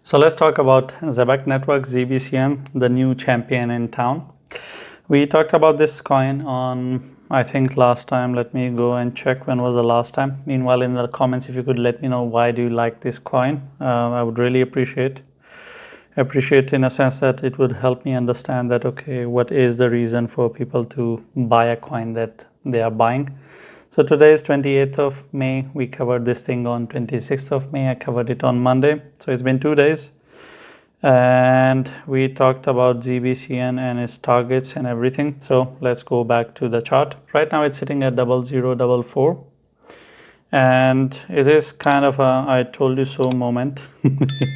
So let's talk about Zebec Network, ZBCN, the new champion in town. We talked about this coin on, I think, last time. Let me go and check when was the last time. Meanwhile, in the comments, if you could let me know why do you like this coin, I would really appreciate in a sense that it would help me understand that, okay, what is the reason for people to buy a coin that they are buying. So today is 28th of May. We covered this thing on 26th of May. I covered it on Monday. So it's been 2 days. And we talked about ZBCN and its targets and everything. So let's go back to the chart. Right now it's sitting at 0044. And it is kind of a I told you so moment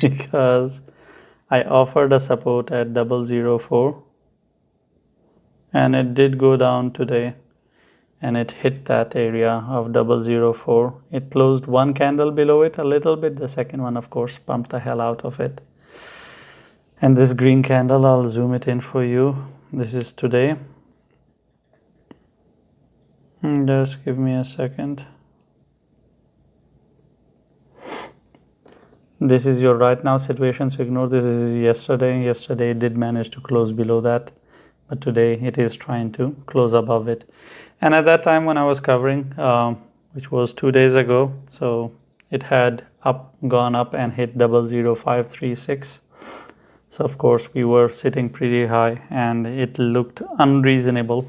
because I offered a support at 004. And it did go down today. And it hit that area of 004. It closed one candle below it a little bit. The second one, of course, pumped the hell out of it. And this green candle, I'll zoom it in for you. This is today. Just give me a second. This is your right now situation, so ignore this. This is yesterday. Yesterday it did manage to close below that, but today it is trying to close above it. And at that time when I was covering, which was 2 days ago, so it had gone up and hit 00536. So of course we were sitting pretty high and it looked unreasonable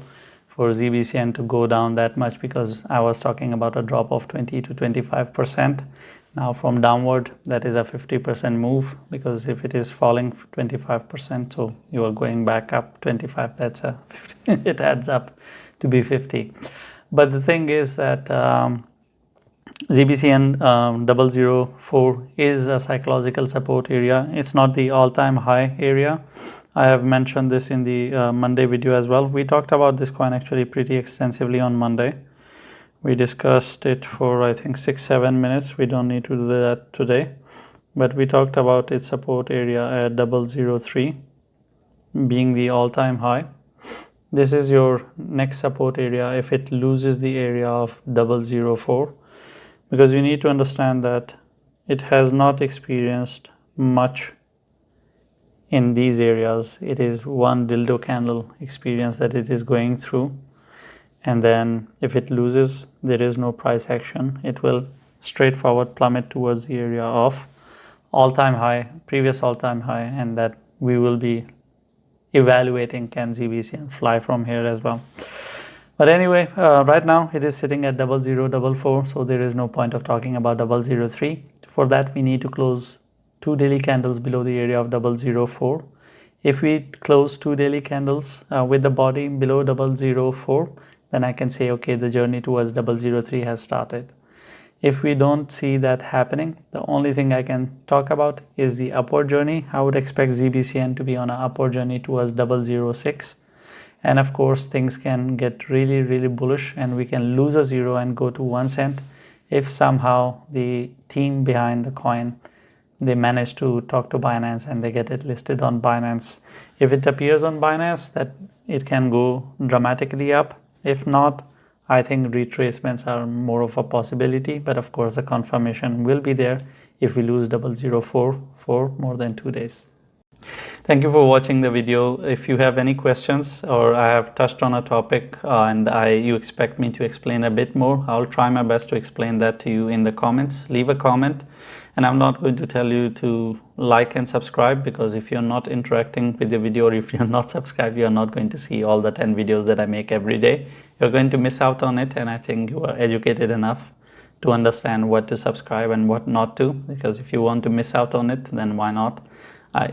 for ZBCN to go down that much because I was talking about a drop of 20 to 25%. Now from downward, that is a 50% move, because if it is falling 25%, so you are going back up 25, that's a 50, it adds up to be 50. But the thing is that ZBCN 004 is a psychological support area. It's not the all-time high area. I have mentioned this in the Monday video as well. We talked about this coin actually pretty extensively on Monday. We discussed it for I think 6-7 minutes. We don't need to do that today, but we talked about its support area at 003 being the all-time high. This is your next support area if it loses the area of 004, because you need to understand that it has not experienced much in these areas. It is one dildo candle experience that it is going through. And then if it loses, there is no price action. It will straightforward plummet towards the area of all-time high, previous all-time high, and that we will be evaluating can ZBCN fly from here as well. But anyway, right now it is sitting at 0044, so there is no point of talking about 003. For that, we need to close 2 daily candles below the area of 004. If we close 2 daily candles with the body below 004, then I can say, okay, the journey towards 003 has started. If we don't see that happening, the only thing I can talk about is the upward journey. I would expect ZBCN to be on an upward journey towards 006. And of course, things can get really, really bullish and we can lose a zero and go to 1 cent if somehow the team behind the coin, they manage to talk to Binance and they get it listed on Binance. If it appears on Binance, that it can go dramatically up. If not, I think retracements are more of a possibility, but of course the confirmation will be there if we lose 004 for more than 2 days. Thank you for watching the video. If you have any questions or I have touched on a topic and you expect me to explain a bit more, I'll try my best to explain that to you in the comments. Leave a comment, and I'm not going to tell you to like and subscribe, because if you're not interacting with the video or if you're not subscribed, you're not going to see all the 10 videos that I make every day. You're going to miss out on it, and I think you are educated enough to understand what to subscribe and what not to, because if you want to miss out on it, then why not?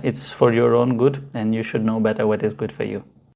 It's for your own good, and you should know better what is good for you.